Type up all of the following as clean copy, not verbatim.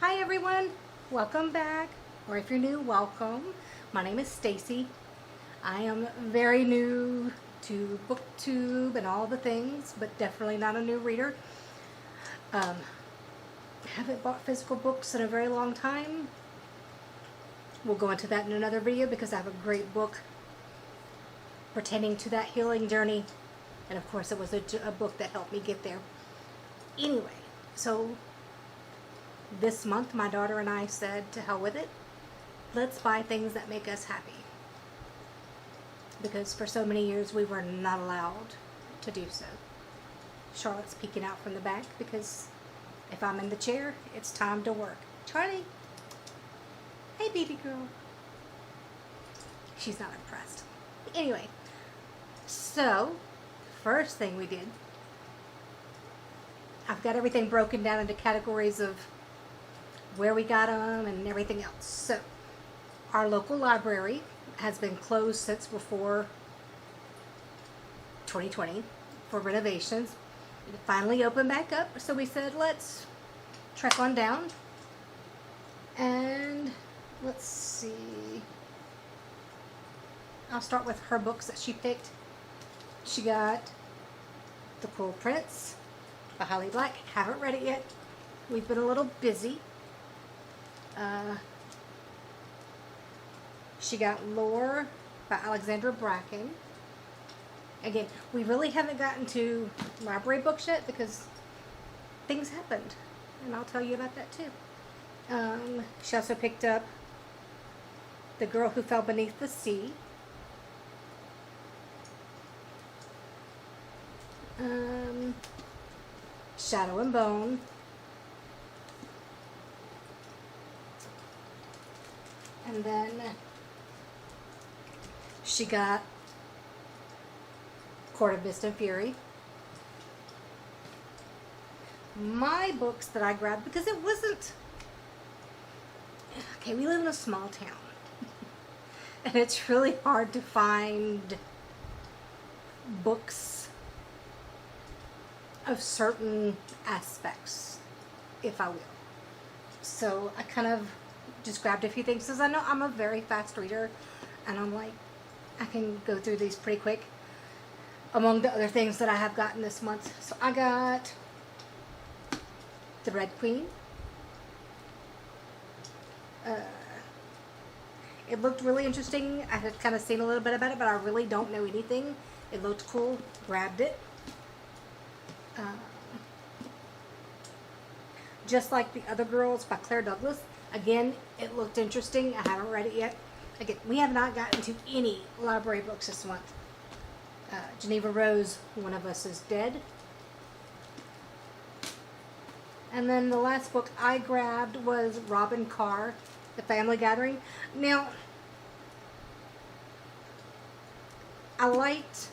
Hi everyone, welcome back, or if you're new, welcome. My name is Stacy. I am very new to BookTube and all the things, but definitely not a new reader. Haven't bought physical books in a very long time. We'll go into that in another video because I have a great book pertaining to that healing journey, and of course it was a book that helped me get there. Anyway, so this month my daughter and I said, to hell with it, let's buy things that make us happy, because for so many years we were not allowed to do so. Charlotte's peeking out from the back because if I'm in the chair, it's time to work. Charlie, hey baby girl. She's not impressed. Anyway, so first thing we did, I've got everything broken down into categories of where we got them and everything else. So our local library has been closed since before 2020 for renovations. It finally opened back up, so we said let's trek on down and let's see. I'll start with her books that she picked. She got The Cruel Prince by Holly Black. Haven't read it yet. We've been a little busy. She got Lore by Alexandra Bracken. Again, we really haven't gotten to library books yet because things happened, and I'll tell you about that too. She also picked up The Girl Who Fell Beneath the Sea. Shadow and Bone. And then she got Court of Mist and Fury. My books that I grabbed, because it wasn't... Okay, we live in a small town. And it's really hard to find books of certain aspects, if I will. So I kind of just grabbed a few things because I know I'm a very fast reader, and I'm like, I can go through these pretty quick. Among the other things that I have gotten this month, so I got The Red Queen. It looked really interesting. I had kind of seen a little bit about it, but I really don't know anything. It looked cool. Grabbed it. Just Like the Other Girls by Claire Douglas. Again, it looked interesting. I haven't read it yet. Again, we have not gotten to any library books this month. Geneva Rose, One of Us is Dead. And then the last book I grabbed was Robin Carr, The Family Gathering. Now, I liked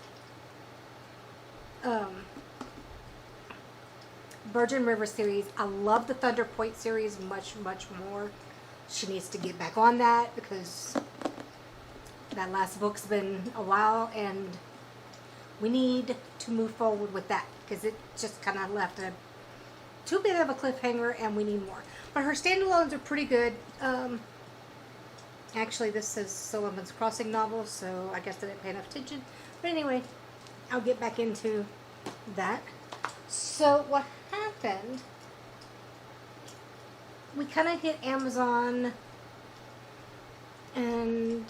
Virgin River series. I love the Thunder Point series much more. She needs to get back on that because that last book's been a while, and we need to move forward with that because it just kind of left a too big of a cliffhanger, and we need more. But her standalones are pretty good. Actually, this says Sullivan's Crossing novel, so I guess I didn't pay enough attention. But anyway, I'll get back into that. So what happened, we kind of hit Amazon and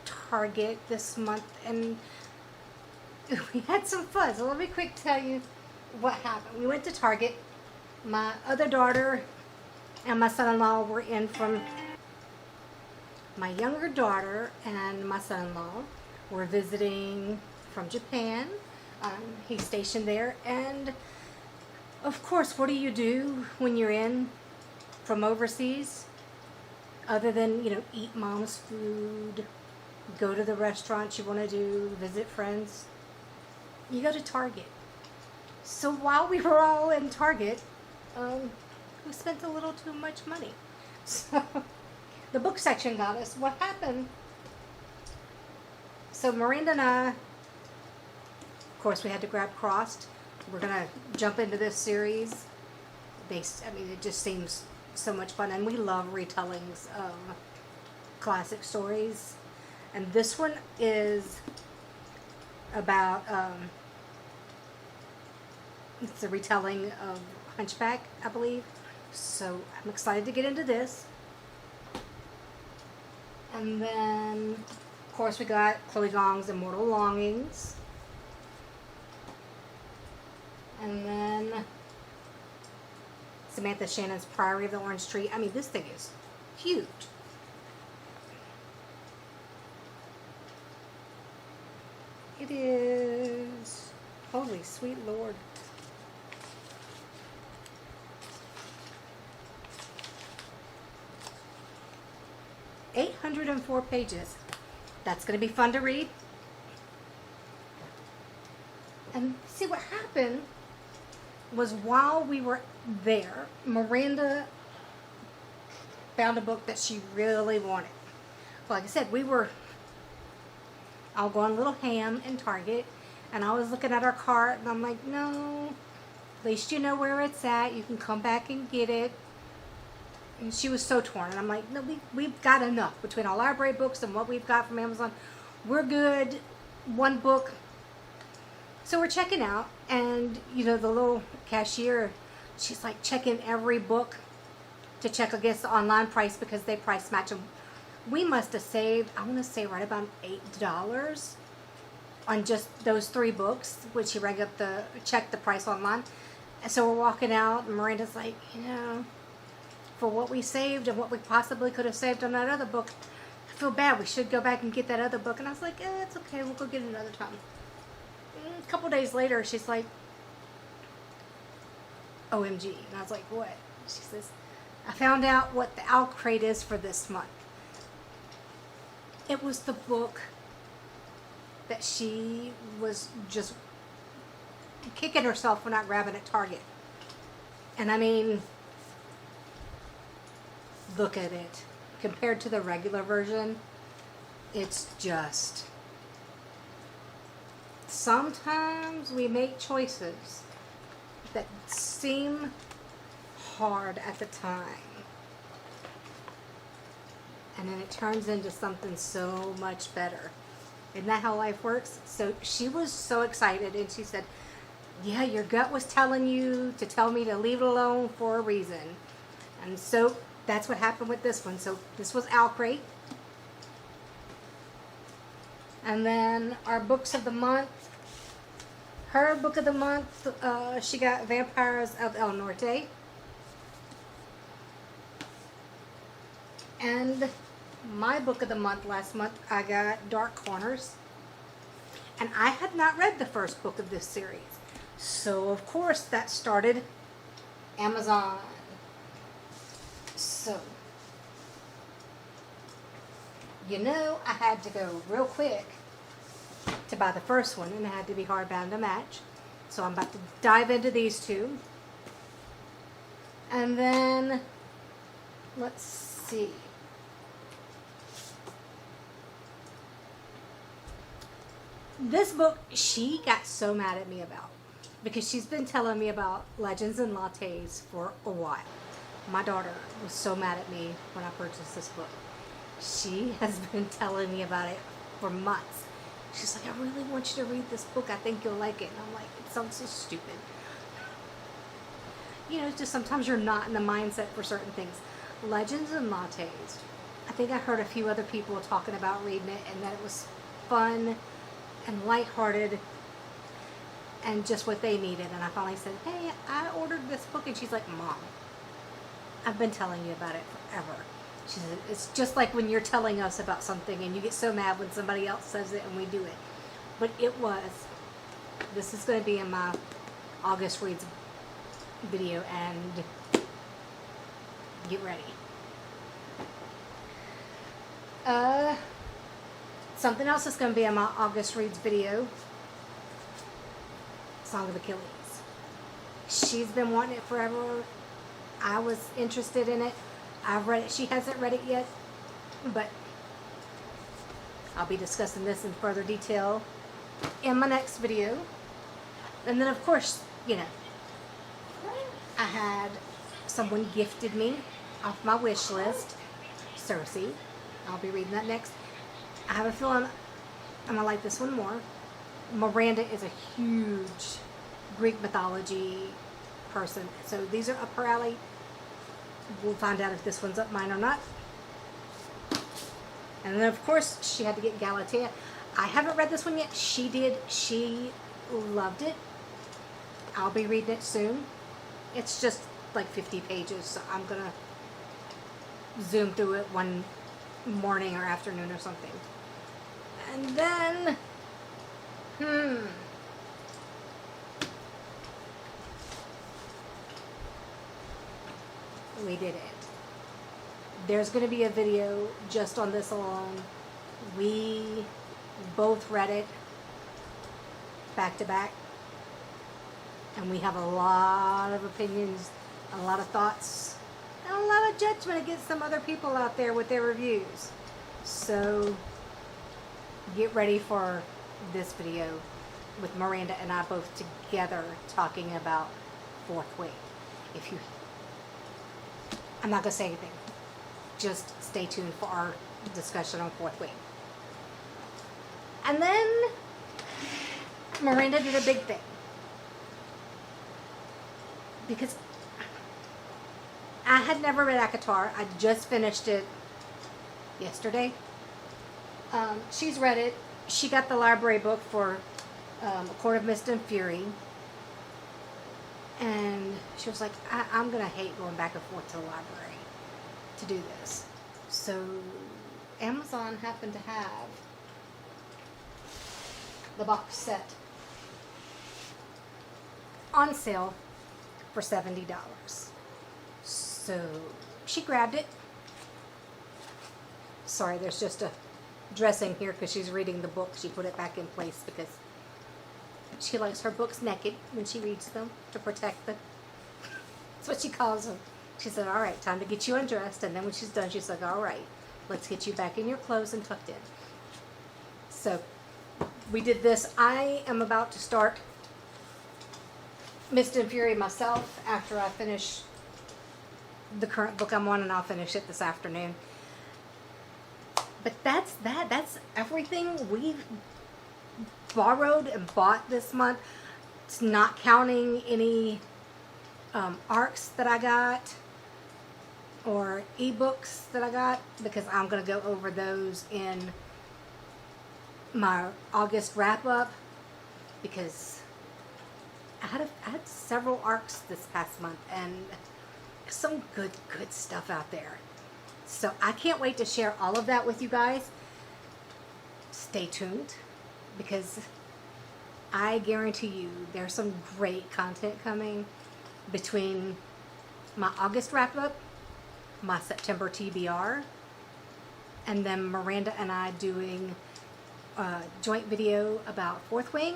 Target this month, and we had some fun. So let me quick tell you what happened. We went to Target. My other daughter and my son-in-law were in from... My younger daughter and my son-in-law were visiting from Japan. He's stationed there, and of course, what do you do when you're in from overseas other than, you know, eat mom's food, go to the restaurants you want to do, visit friends? You go to Target. So while we were all in Target, we spent a little too much money. So the book section got us. What happened? So Miranda and I, of course, we had to grab Crossed. We're going to jump into this series. I mean, it just seems so much fun, and we love retellings of classic stories. And this one is about, it's a retelling of Hunchback, I believe. So I'm excited to get into this. And then, of course, we got Chloe Gong's Immortal Longings. And then Samantha Shannon's Priory of the Orange Tree. I mean, this thing is huge. It is, holy sweet Lord. "804 pages. That's going to be fun to read. And see, what happened was while we were there, Miranda found a book that she really wanted. Like I said, I'll go on a little ham in Target, and I was looking at our cart, and I'm like, no, at least you know where it's at. You can come back and get it. And she was so torn, and I'm like, no, we've got enough between all our library books and what we've got from Amazon. We're good. One book. So we're checking out, and you know, the little cashier, she's like checking every book to check against the online price because they price match them. We must have saved, I want to say, right about $8 on just those 3 books when she rang up checked the price online. And so we're walking out, and Miranda's like, you know, for what we saved and what we possibly could have saved on that other book, I feel bad. We should go back and get that other book. And I was like, it's okay. We'll go get it another time. A couple days later, she's like, OMG. And I was like, what? She says, I found out what the owl crate is for this month. It was the book that she was just kicking herself for not grabbing at Target. And I mean, look at it. Compared to the regular version, it's just... Sometimes we make choices that seem hard at the time, and then it turns into something so much better. Isn't that how life works? So she was so excited, and she said, yeah, your gut was telling you to tell me to leave it alone for a reason. And so that's what happened with this one. So this was Owl Crate. And then our books of the month. Her book of the month, she got Vampires of El Norte. And my book of the month last month, I got Dark Corners. And I had not read the first book of this series. So, of course, that started Amazon. So, you know, I had to go real quick to buy the first one, and it had to be hardbound to match. So I'm about to dive into these two. And then, let's see. This book, she got so mad at me about, because she's been telling me about Legends and Lattes for a while. My daughter was so mad at me when I purchased this book. She has been telling me about it for months. She's like, I really want you to read this book. I think you'll like it. And I'm like, it sounds so stupid. You know, it's just sometimes you're not in the mindset for certain things. Legends and Lattes. I think I heard a few other people talking about reading it, and that it was fun and lighthearted and just what they needed. And I finally said, hey, I ordered this book. And she's like, Mom, I've been telling you about it forever. She said, it's just like when you're telling us about something and you get so mad when somebody else says it and we do it. But it was. This is going to be in my August Reads video, and get ready. Something else that's going to be in my August Reads video, Song of Achilles. She's been wanting it forever. I was interested in it. I've read it. She hasn't read it yet, but I'll be discussing this in further detail in my next video. And then, of course, you know, I had someone gifted me off my wish list, Cersei. I'll be reading that next. I have a feeling I'm going to like this one more. Miranda is a huge Greek mythology person, so these are up her alley. We'll find out if this one's up mine or not. And then, of course, she had to get Galatea. I haven't read this one yet. She did. She loved it. I'll be reading it soon. It's just like 50 pages, so I'm going to zoom through it one morning or afternoon or something. And then, we did it. There's going to be a video just on this alone. We both read it back to back, and we have a lot of opinions, a lot of thoughts, and a lot of judgment against some other people out there with their reviews. So get ready for this video with Miranda and I both together talking about Fourth Wing. I'm not going to say anything. Just stay tuned for our discussion on Fourth Wing. And then Miranda did a big thing. Because I had never read ACOTAR. I just finished it yesterday. She's read it. She got the library book for A Court of Mist and Fury. And she was like, I'm going to hate going back and forth to the library to do this. So Amazon happened to have the box set on sale for $70. So she grabbed it. Sorry, there's just a dressing here because she's reading the book. She put it back in place because she likes her books naked when she reads them to protect them. That's what she calls them. She said, all right, time to get you undressed. And then when she's done, she's like, all right, let's get you back in your clothes and tucked in. So we did this. I am about to start Mist and Fury myself after I finish the current book I'm on, and I'll finish it this afternoon. But that's that. That's everything we've borrowed and bought this month. It's not counting any ARCs that I got or ebooks that I got, because I'm going to go over those in my August wrap up, because I had several ARCs this past month and some good stuff out there. So I can't wait to share all of that with you guys. Stay tuned, because I guarantee you there's some great content coming between my August wrap-up, my September TBR, and then Miranda and I doing a joint video about Fourth Wing.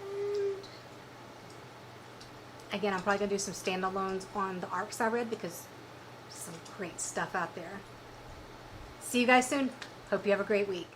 And again, I'm probably going to do some standalones on the ARCs I read, because there's some great stuff out there. See you guys soon. Hope you have a great week.